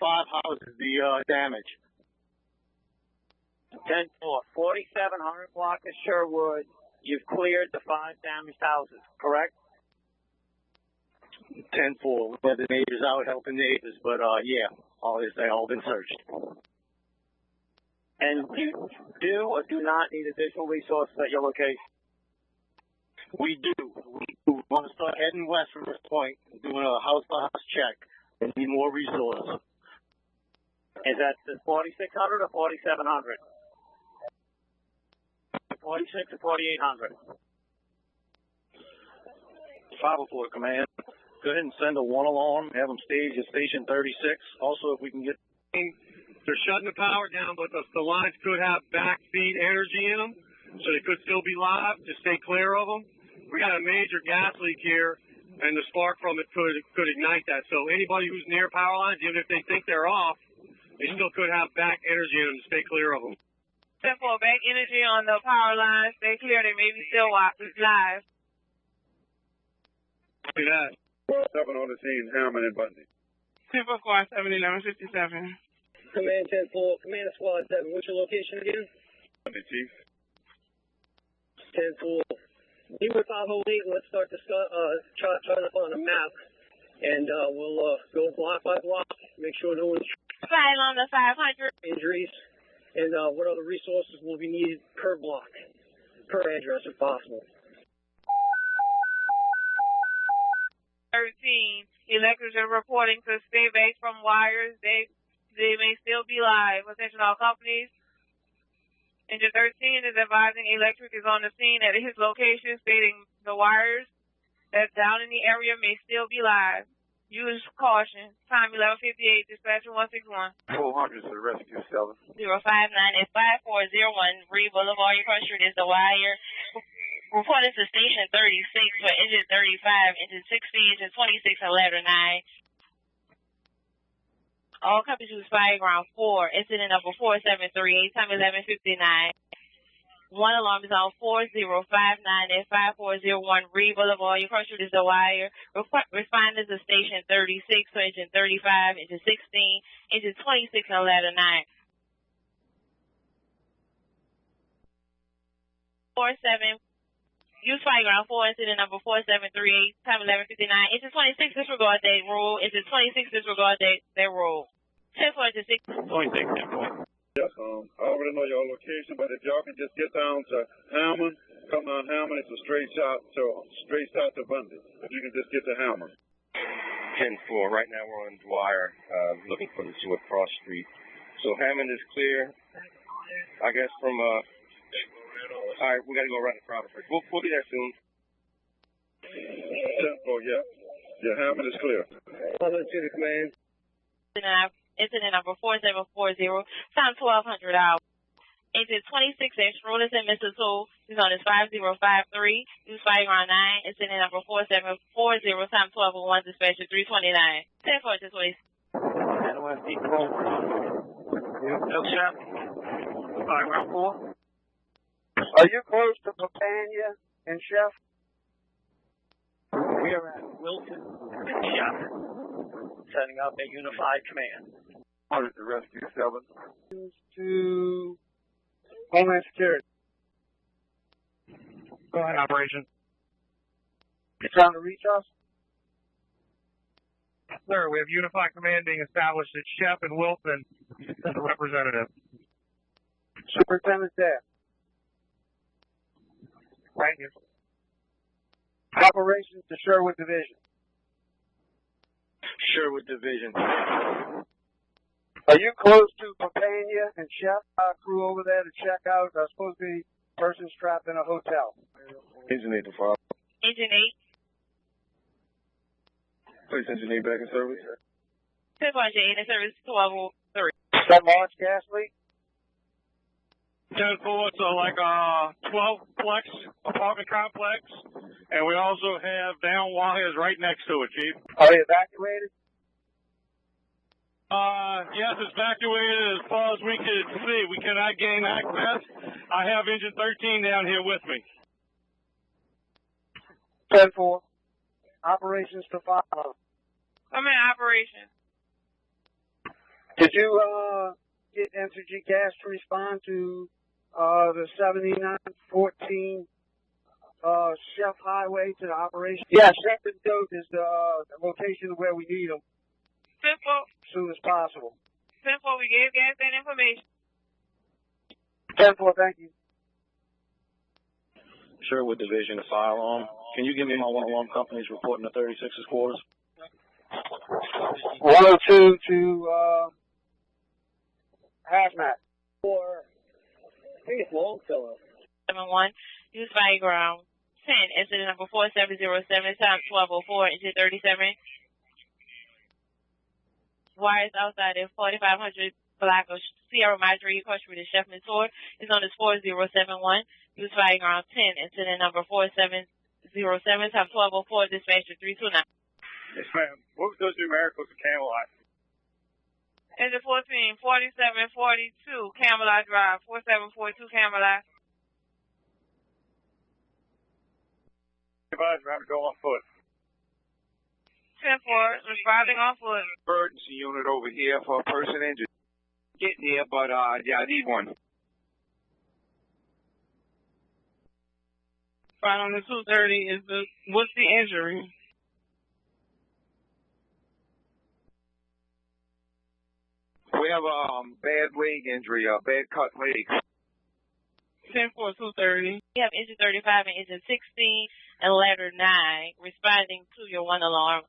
5 houses the damage. 10-4, 4700 block of Sherwood. You've cleared the 5 damaged houses, correct? 10-4. We had the neighbors out helping neighbors, but yeah, they all been searched. And you do or do not need additional resources at your location? We do. We want to start heading west from this point, doing a house-by-house check, and need more resources. Is that the 4600 or 4700? 46 or 4800? 504 Command. Go ahead and send a 1 alarm. Have them stage at Station 36. Also, if we can get... They're shutting the power down, but the lines could have backfeed energy in them, so they could still be live. Just stay clear of them. We got a major gas leak here, and the spark from it could ignite that. So anybody who's near power lines, even if they think they're off, they still could have back energy in them. Stay clear of them. For back energy on the power lines, stay clear. They may be still live. Copy that. 7 on the scene, Hammond and Bundy. 10-4, 7-11-57. Command 10-4, Command Squad 7. What's your location again? Bundy, Chief. 10-4. Lima 508, let's start to try to find a map. And we'll go block by block, make sure no one's File on the 500. injuries, and what other resources will be needed per block, per address if possible. 13. Electrics are reporting to stay back from wires. They may still be live. Attention all companies. Engine 13 is advising electric is on the scene at his location, stating the wires that's down in the area may still be live. Use caution. Time 11:58. Dispatcher 161. 400 to the rescue, 7. 059 and 5401 Reed Boulevard. Your country is the wire. Reported to station 36 for engine 35, engine 60, engine 26, and ladder 9. All companies use fire ground 4. Incident number 4738, time 11:59. 1 alarm is on 4059 and 5401 Reed Boulevard. Your country is the wire. Responders to station 36 for engine 35, engine 16, engine 26, and ladder 9. 47. Use fire ground 4, incident number 4738, time 11:59. Engine 26, disregard date rule. Engine 26, disregard date rule. 10-4 to 6. 26, 10-4. Yes, I already know your location, but if y'all can just get down to Hammond, come down Hammond, it's a straight shot to Bundy. If you can just get to Hammond. 10-4. Right now we're on Dwyer, looking for the Seward Cross Street. So Hammond is clear. I guess from all right, we got to go around the crowd first. We'll be there soon. 10-4, yeah. Yeah, Hammond is clear. Hammond to the command. Incident number 4740, time 1200 hours. Engine 26X, Rollers and Mr. 2, is on his 5053, use fire ground 9. Incident number 4740, time 1201, dispatcher 329. 10-4 to 20. Fire ground 4. Are you close to Papania and Chef? We are at Wilson and Chef, setting up a unified command. 100 to rescue, 7. To Homeland Security. Go ahead, operation. You trying to reach us? Sir, we have unified command being established at Shep and Wilson as a representative. Superintendent there. Thank you. Operations to Sherwood Division. Sherwood Division. Are you close to Papania and Chef? Crew over there to check out. There's supposed to be persons trapped in a hotel. Engine 8 to 5. Engine 8. Place Engine 8 back in service. 10-4 engine 8 in service 1203. Some large gas leak? 10-4, so like a 12-plex apartment complex, and we also have down wires right next to it, Chief. Are they evacuated? Yes, it's evacuated as far as we can see. We cannot gain access. I have engine 13 down here with me. 10-4. Operations to follow. I'm in operation. Did you get Entergy Gas to respond to the 7914 Chef Highway to the operation? Yes. Second Goat is the location of where we need them. Simple. As soon as possible. Simple. We gave gas that information. 10-4, thank you. Sherwood Division of Fire Alarm. Can you give me my one alarm companies reporting the 36's quarters? 102 to Hazmat. I think it's Longfellow. 71, use fire ground. 10, incident number 4707, time 1204, engine 37. Wires outside at 4500 block of Sierra Madre, across with the Chef Mentor is on this 4071. Use fire ground 10, incident number 4707, time 1204, dispatcher 329. Yes, ma'am. What was those numericals at Camelot? Engine 14, 4742, Camelot Drive, 4742, Camelot. Advise around to go on foot. 10-4, responding on foot. Emergency unit over here for a person injured. Getting here, but yeah, I need one. Right on the 230 is what's the injury? We have a bad leg injury, a bad cut leg. 10-4, 230. We have engine 35 and engine 16 and ladder 9 responding to your one alarm.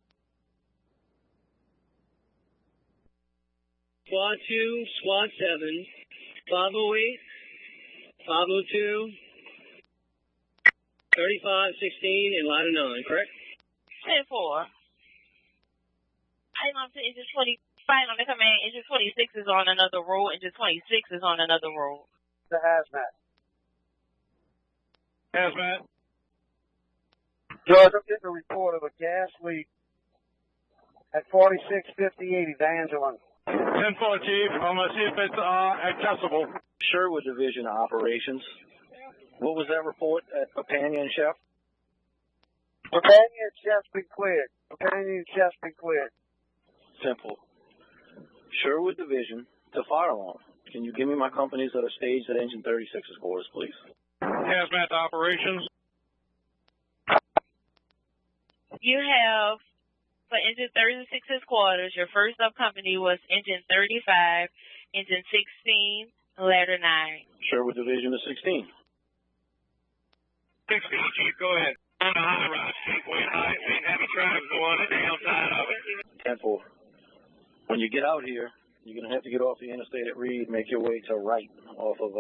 SWAT 2, SWAT 7, 508, 502, 3516, and ladder 9, correct? 10-4. I'm on to engine 20. Fine on the command. Engine 26 is on another road. Engine 26 is on another road. The Hazmat. Hazmat. George, I'm getting a report of a gas leak at 4658 Evangeline. 10-4, Chief. I'm going to see if it's accessible. Sherwood Division of Operations. What was that report at Papania and Chef? Papania and Chef's been cleared. Papania and Chef's been cleared. Simple. Sherwood Division to Fire Alarm. Can you give me my companies that are staged at engine 36's quarters, please? Hazmat operations. You have, for engine 36's quarters, your first up company was engine 35, engine 16, ladder 9. Sherwood Division of 16. 16, Chief, go ahead. On the high rise, Speedway High, we heavy traffic going on the downside of it. 10-4. When you get out here, you're going to have to get off the interstate at Reed, make your way to Wright off of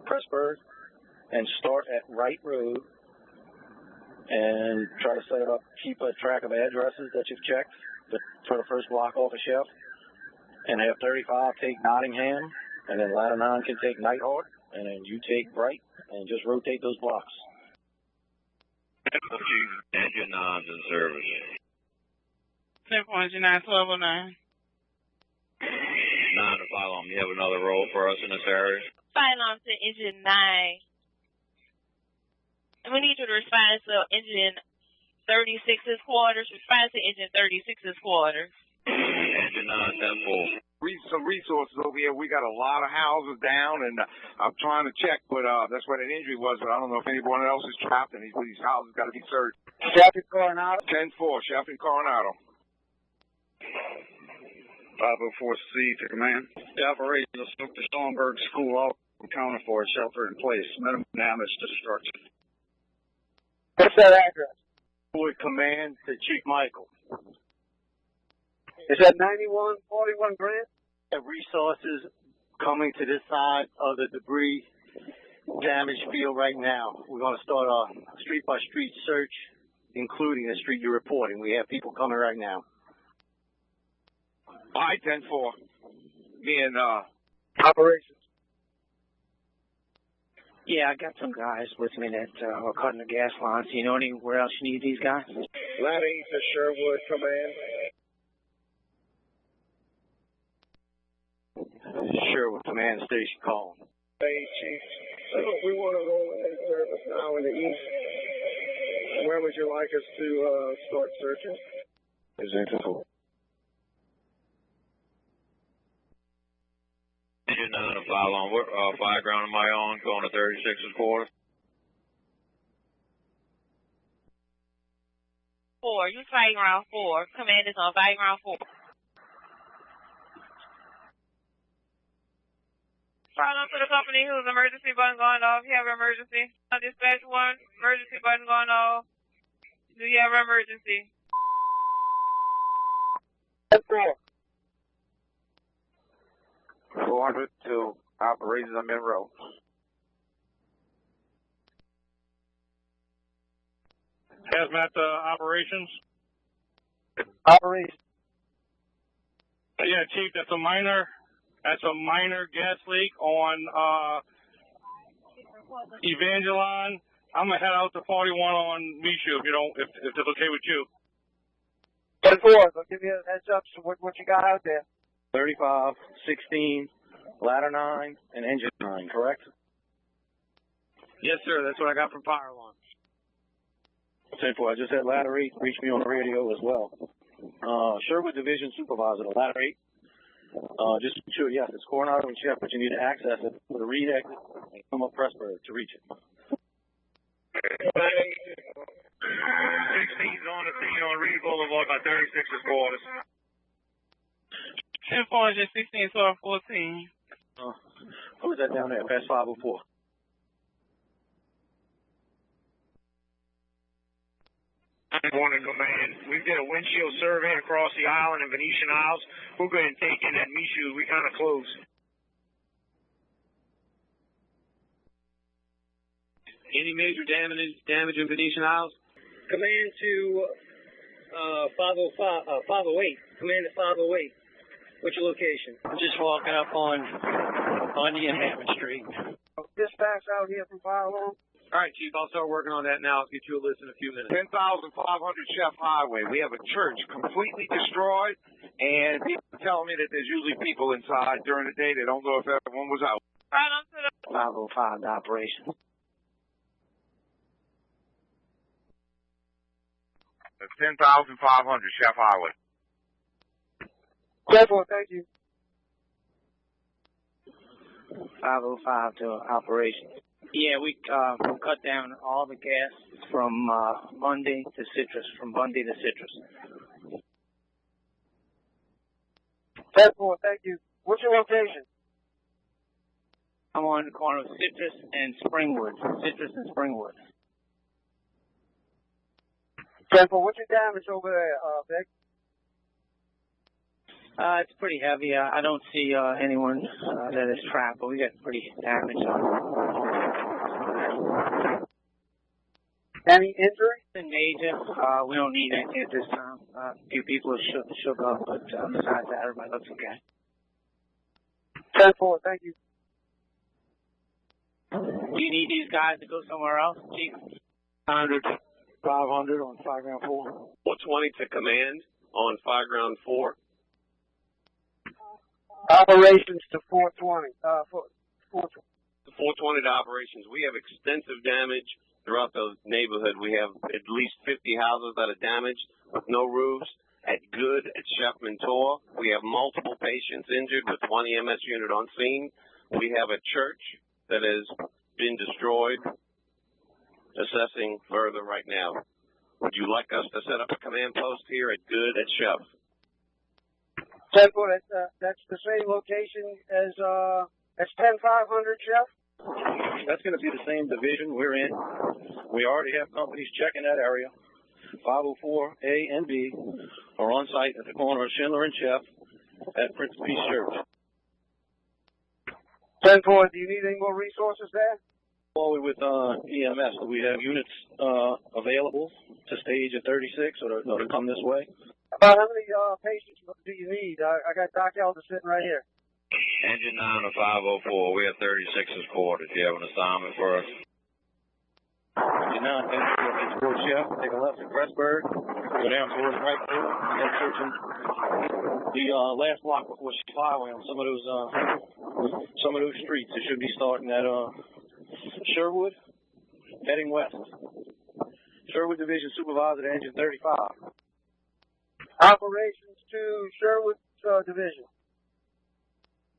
Pressburg, and start at Wright Road and try to set it up, keep a track of addresses that you've checked for the first block off of Chef, and have 35 take Nottingham, and then ladder 9 can take Nighthawk, and then you take Wright, and just rotate those blocks. Engine 9's in service. 10-4, engine 9, 1209. 9 to follow on. You have another role for us in this area? Fine on to engine 9. And we need you to respond to engine 36's quarters. Respond to engine 36's quarters. Engine 9, 10-4. Some resources over here. We got a lot of houses down, and I'm trying to check, but that's where that injury was. But I don't know if anyone else is trapped, and these houses got to be searched. Chef and Coronado. 10-4, Chef and Coronado. 504C to command. The operation of the Schoenberg School all accounted for, shelter in place, minimum damage to the structure. What's that address? Would command to Chief Michael. Is that 9141 Grant? Resources coming to this side of the debris damage field right now. We're going to start a street-by-street search, including the street you're reporting. We have people coming right now. All right, 10-4. Being Operations. Yeah, I got some guys with me that are cutting the gas lines. Do you know anywhere else you need these guys? Ladder 8 to Sherwood, command. Sherwood Command Station calling. Hey, Chief. We want to go in service now in the east. Where would you like us to start searching? Is info. Engine 9 to file on. Fire ground on my own, going to 36's quarter. 4, you fighting ground 4. Command is on fighting ground 4. Follow to the company whose emergency button going off. You have an emergency. Dispatch 1, emergency button going off. Do you have an emergency? 400 to operations on Monroe. Hazmat operations. Operation. Yeah, Chief, that's a minor gas leak on Evangeline. I'm gonna head out to 41 on Michoud if it's okay with you. 10-4, so give me a heads up to what you got out there. 35, 16, ladder 9, and engine 9, correct? Yes, sir. That's what I got from fire alarm. 10-4, I just had ladder 8 reach me on the radio as well. Sherwood Division Supervisor, the ladder 8. Just sure, yes, it's Coronado and Chef, but you need to access it with a read exit and come up Pressburg to reach it. 16's on the scene on Reed Boulevard by 36's quarters. 10-4 is just 16, so 14. Who is that down there? Past 504. Morning, command. We did a windshield survey across the island and Venetian Isles. We're going to take in at Michoud. We kind of close. Any major damage in Venetian Isles? Command to 508. Command to 508. What's your location? I'm just walking up on the Hammond Street. Dispatch out here from fire alarm. All right, Chief, I'll start working on that now. I'll get you a list in a few minutes. 10,500 Chef Highway. We have a church completely destroyed, and people are telling me that there's usually people inside during the day. They don't know if everyone was out. Right on to the 505 to operation. That's 10,500 Chef Highway. 10-4, thank you. 505 to operation. Yeah, we cut down all the gas from Bundy to Citrus, from Bundy to Citrus. 10-4, thank you. What's your location? I'm on the corner of Citrus and Springwood. Citrus and Springwood. 10-4, what's your damage over there, Vic? It's pretty heavy. I don't see anyone that is trapped, but we got pretty damage on it. Any injury? Major. We don't need anything at this time. A few people are shook up, but besides that, everybody looks okay. 10-4, thank you. Do you need these guys to go somewhere else, Chief? 500 on fire ground 4. 420 to command on fire ground 4. Operations to 420. 420. 420 to operations. We have extensive damage throughout the neighborhood. We have at least 50 houses that are damaged with no roofs. At Good, at Chef Mentor, we have multiple patients injured with 20 MS unit on scene. We have a church that has been destroyed. Assessing further right now. Would you like us to set up a command post here at Good, at Chef? 10-4, that's the same location as 10-500, Chef? That's going to be the same division we're in. We already have companies checking that area. 504A and B are on site at the corner of Schindler and Chef at Prince of Peace Church. 10-4, do you need any more resources there? Forward with EMS. Do we have units available to stage at 36 or to come this way? About how many patients do you need? I got Doc Elder sitting right here. Engine 9 to 504. We have 36's quarters. Do you have an assignment for us? Engine 9, it's towards Chef. Take a left at Pressburg. Go down towards right there. And searching the last block before Chef Highway on some of those streets. It should be starting at Sherwood, heading west. Sherwood Division Supervisor at Engine 35. Operations to Sherwood Division.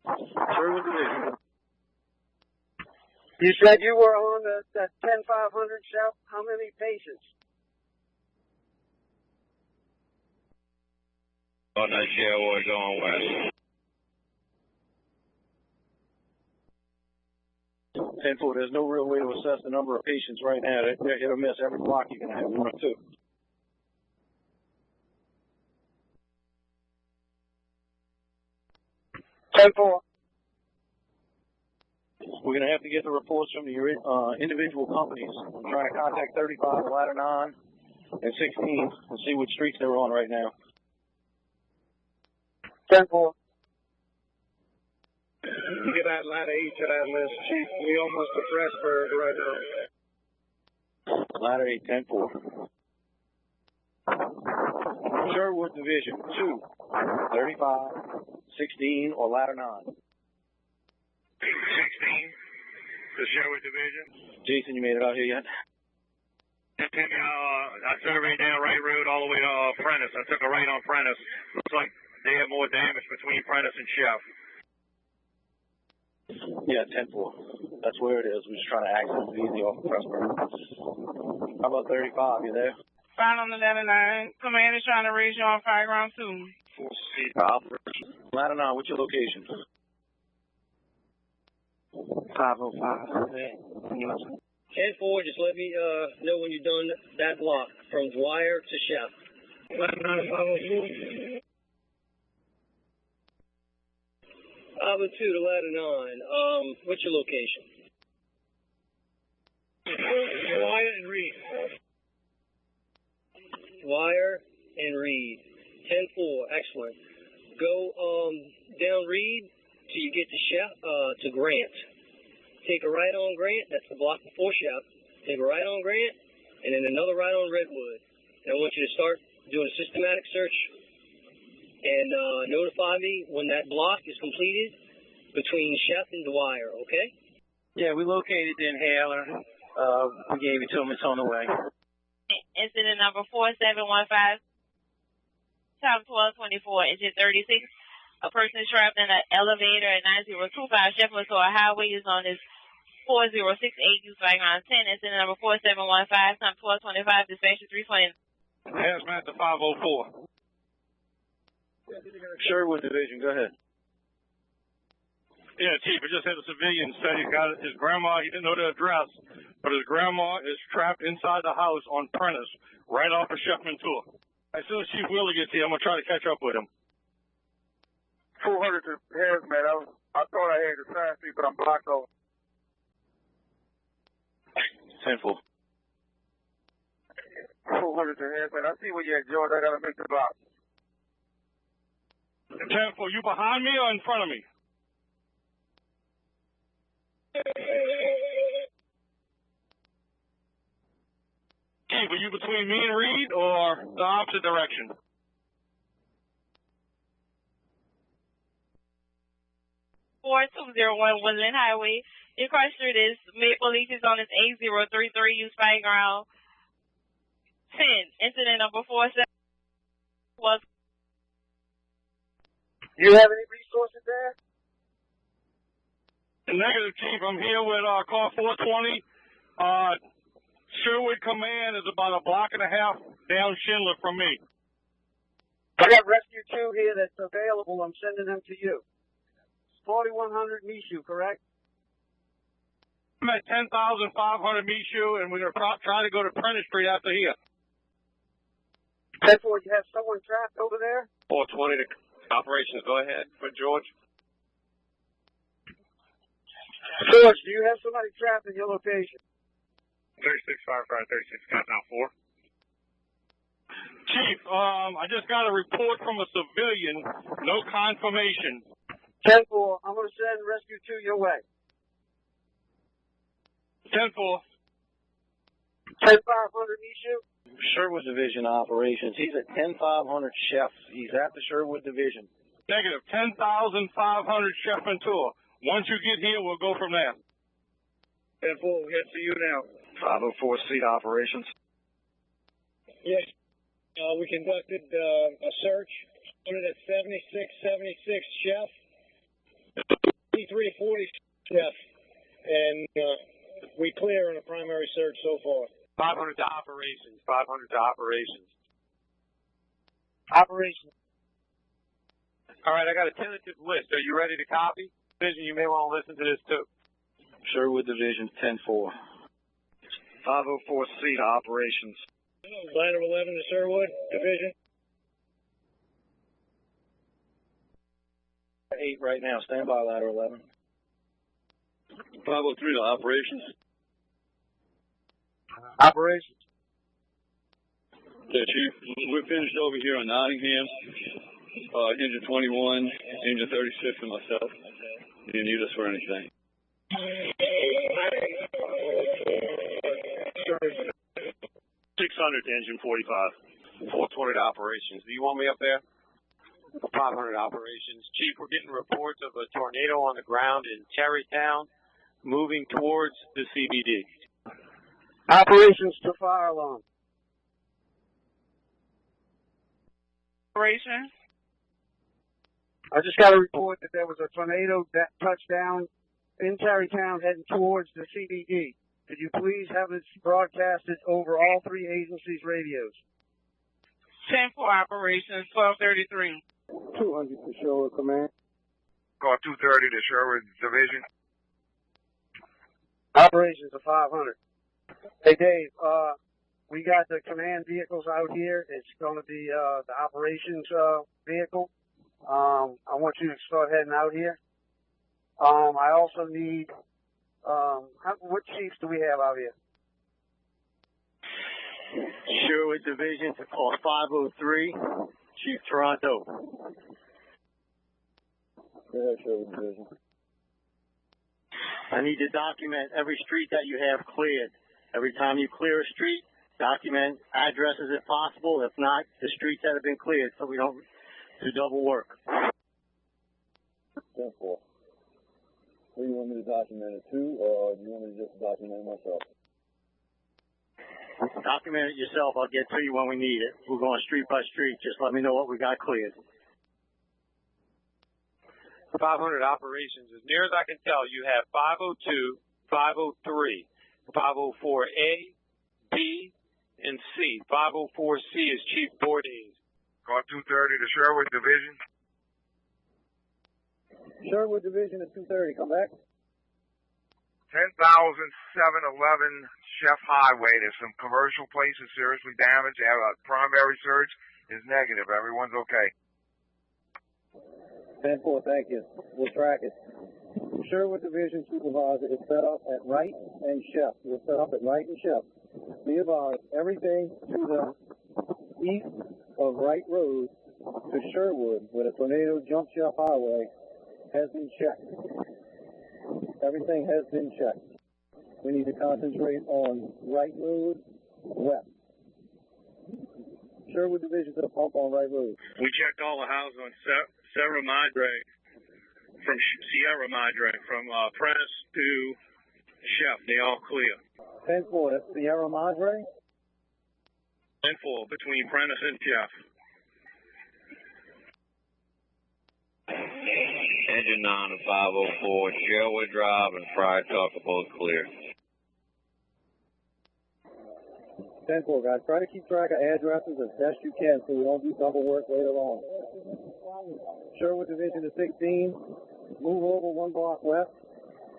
Sherwood Division. You said you were on the 10500 Chef. How many patients? On that Sherwood going west. 10-4, there's no real way to assess the number of patients right now. They're hit or miss. Every block you're going to have one or two. We're going to have to get the reports from your individual companies. I'm trying to contact 35, Ladder 9, and 16 and see which streets they're on right now. 10-4. Get that ladder 8 to that list, Chief. We almost at Pressburg right now. Ladder 8, 10-4. Sherwood Division 2, 35, 16, or Ladder 9. 16, the Sherwood Division. Jason, you made it out here yet? I surveyed down Wright Road all the way to Prentice. I took a right on Prentice. Looks like they have more damage between Prentice and Chef. Yeah, 10-4. That's where it is. We're just trying to access it easy off of Pressburg. How about 35? You there? Found on the ladder 9. Command is trying to raise you on Fireground 2. 4C operation. Ladder 9, what's your location? 505. 10-4, just let me know when you're done that block from Dwyer to Chef. Ladder 9, 504. 502 to Ladder 9. What's your location? Dwyer and Reed. Dwyer and Reed. 10-4, excellent. Go down Reed till you get to Chef, to Grant. Take a right on Grant, that's the block before Chef. Take a right on Grant, and then another right on Redwood. And I want you to start doing a systematic search and notify me when that block is completed between Chef and Dwyer, okay? Yeah, we located the inhaler. We gave it to him. It's on the way. Incident number 4715, top 1224, engine 36. A person is trapped in an elevator at 9025 Sheffield to a highway is on his 4068 use background 10. Incident number 4715, top 1225, dispatcher 320. Hazmat to 504. Sherwood Division, go ahead. Yeah, Chief, I just had a civilian say he got his grandma, he didn't know the address, but his grandma is trapped inside the house on Prentice, right off of Sheffman Tour. As soon as Chief Wheeler gets here, I'm going to try to catch up with him. 400 to Hazmat. I thought I had the sign street, but I'm blocked over. 10-4. 400 to Hazmat. I see where you're at, George. I got to make the block. 10-4, you behind me or in front of me? Chief, are you between me and Reed or the opposite direction? Four 201 Woodland Highway. Your cross street is Maple Leaf is on its 8033 use background 10. Incident number 47 was. You have any resources there? Negative, Chief. I'm here with car 420. Sherwood Command is about a block and a half down Schindler from me. I got Rescue 2 here that's available. I'm sending them to you. 4100 Mishu, correct? I'm at 10,500 Mishu, and we're going to try to go to Prentice Street after here. Therefore, you have someone trapped over there? 420 to operations. Go ahead for George. George, do you have somebody trapped in your location? 3655, 36, count now 4. Chief, I just got a report from a civilian. No confirmation. 10-4, I'm going to send Rescue 2 your way. 10-4. 10-500 Mishu? Sherwood Division operations. He's at 10,500 Chef. He's at the Sherwood Division. Negative. 10,500 Sheffman Tour. Once you get here, we'll go from there. 10-4, we'll get to you now. 504 seat operations. Yes. We conducted a search. Started at 7676 Chef. 340, Chef, and we clear on a primary search so far. 500 to operations. 500 to operations. Operations. All right, I got a tentative list. Are you ready to copy? Division, you may want to listen to this too. Sherwood Division 10-4. 504C to operations. Ladder 11 to Sherwood Division. 8 right now. Stand by, ladder 11. 503 to operations. Operations. Yeah, Chief, we're finished over here on Nottingham. Engine 21, Engine 36, and myself. Do you need us for anything? 600 to engine 45. 420 to operations. Do you want me up there? 500 operations. Chief, we're getting reports of a tornado on the ground in Terrytown moving towards the CBD. Operations to fire alarm. Operations. I just got a report that there was a tornado that touched down in Terrytown heading towards the CBD. Could you please have this broadcasted over all three agencies' radios? 10-4 operations, 1233. 200 to Sherwood Command. Call 230 to Sherwood Division. Operations to 500. Hey, Dave, we got the command vehicles out here. It's going to be the operations vehicle. I want you to start heading out here. I also need, what chiefs do we have out here? Sherwood Division to call 503, Chief Toronto. Yeah, Sherwood Division. I need to document every street that you have cleared. Every time you clear a street, document addresses if possible. If not, the streets that have been cleared so we don't do double work. 10-4. Do you want me to document it too, or do you want me to just document it myself? Document it yourself. I'll get to you when we need it. We're going street by street. Just let me know what we got cleared. 500 operations. As near as I can tell, you have 502, 503, 504A, B, and C. 504C is Chief Bourdain. Call 230 to Sherwood Division. Sherwood Division at 230. Come back. 10,711 Chef Highway. There's some commercial places seriously damaged. They have a primary search is negative. Everyone's okay. 10-4, thank you. We'll track it. Sherwood Division Supervisor is set up at Wright and Chef. We're set up at Wright and Chef. Be advised, everything to the east of Wright Road to Sherwood, where the tornado jumped Chef Highway, has been checked. Everything has been checked. We need to concentrate on Wright Road west. Sherwood Division to the pump on Wright Road. We checked all the houses on Sierra Madre, from Sierra Madre, from Prentice to Chef. They all clear. 10-4, that's Sierra Madre? 10-4, between Prentice and Chef. Engine 9 to 504, Sherwood Drive and Friar Tuck are both clear. 10-4, guys. Try to keep track of addresses as best you can so we don't do double work later on. Sherwood Division to 16. Move over one block west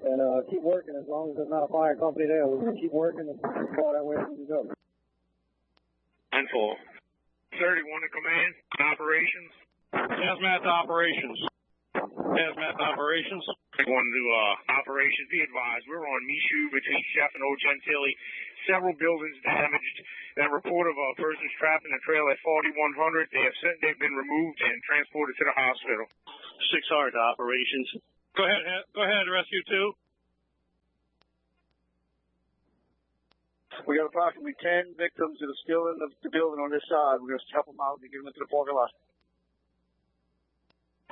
and keep working as long as there's not a fire company there. We'll keep working and go that way as we go. 10-4. 31 to command. Operations. Hazmat operations. Hazmat operations. Going to operations. Be advised, we're on Michoud between Chef and Old Gentilly. Several buildings damaged. That report of a person trapped in a trailer at 4100. They've been removed and transported to the hospital. 600 to operations. Go ahead, Rescue 2. We got approximately 10 victims that are still in the building on this side. We're going to help them out and get them into the parking lot.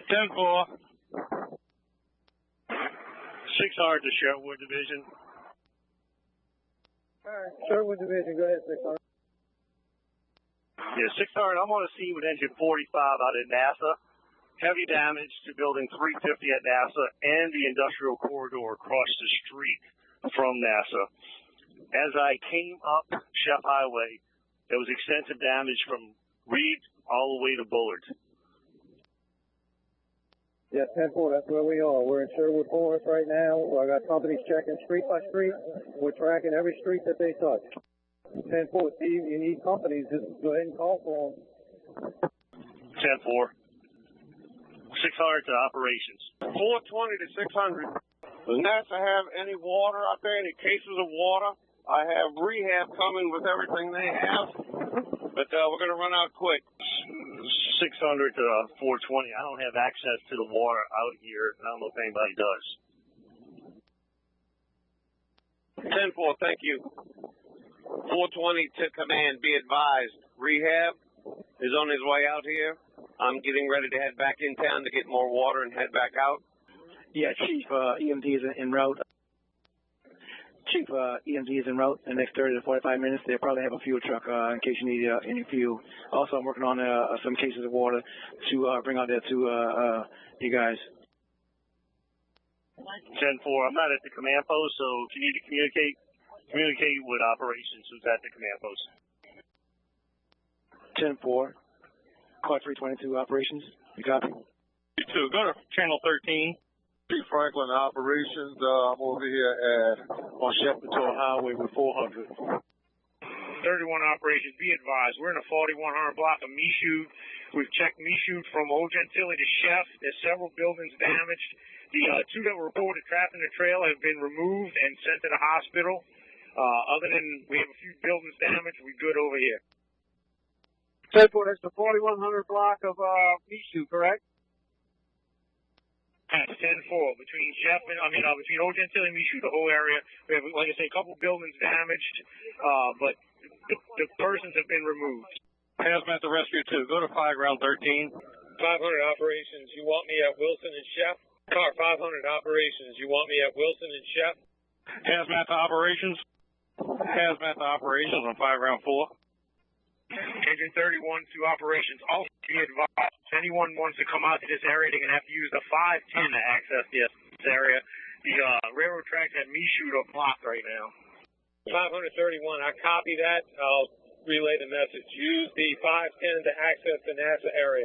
10-4. 600 to Sherwood Division. All right, Sherwood Division, go ahead, 600. Yeah, 600. I'm on a scene with engine 45 out of NASA. heavy damage to building 350 at NASA and the industrial corridor across the street from NASA. As I came up Chef Highway, there was extensive damage from Reed all the way to Bullard. Yeah, 10-4, that's where we are. We're in Sherwood Forest right now. I got companies checking street by street. We're tracking every street that they touch. 10-4, Steve, you need companies. Just go ahead and call for them. 10-4. 600 to operations. 420 to 600. Does NASA have any water out there, any cases of water? I have rehab coming with everything they have, but we're going to run out quick. 600 to 420. I don't have access to the water out here. I don't know if anybody does. 10-4, thank you. 420 to command, be advised. Rehab is on his way out here. I'm getting ready to head back in town to get more water and head back out. Yeah, Chief, EMD is en route. Chief, EMD is en route. In the next 30 to 45 minutes, they'll probably have a fuel truck in case you need any fuel. Also, I'm working on some cases of water to bring out there to you guys. 10-4, I'm not at the command post, so if you need to communicate with operations who's at the command post. 10-4, Car 322 operations. You copy? 2, go to channel 13. Chief Franklin operations. I'm over here on Shepherdton Highway with 400. 31 operations, be advised. We're in a 4100 block of Michoud. We've checked Michoud from Old Gentilly to Chef. There's several buildings damaged. The 2 that were reported trapped in the trail have been removed and sent to the hospital. Other than we have a few buildings damaged, we're good over here. 10-4, that's the 4100 block of Michoud, correct? That's 10-4 between between Old Gentilly and Michoud, the whole area. We have, like I say, a couple buildings damaged, but the persons have been removed. Hazmat to rescue 2, go to fire ground 13. 500 operations, you want me at Wilson and Chef? Car 500 operations, you want me at Wilson and Chef? Hazmat to operations. Hazmat to operations on fire ground 4. Engine 31 to operations. Also be advised, if anyone wants to come out to this area, they're going to have to use the 510 to access this area. The railroad tracks at Michoud are blocked right now. 531, I copy that. I'll relay the message. Use the 510 to access the NASA area.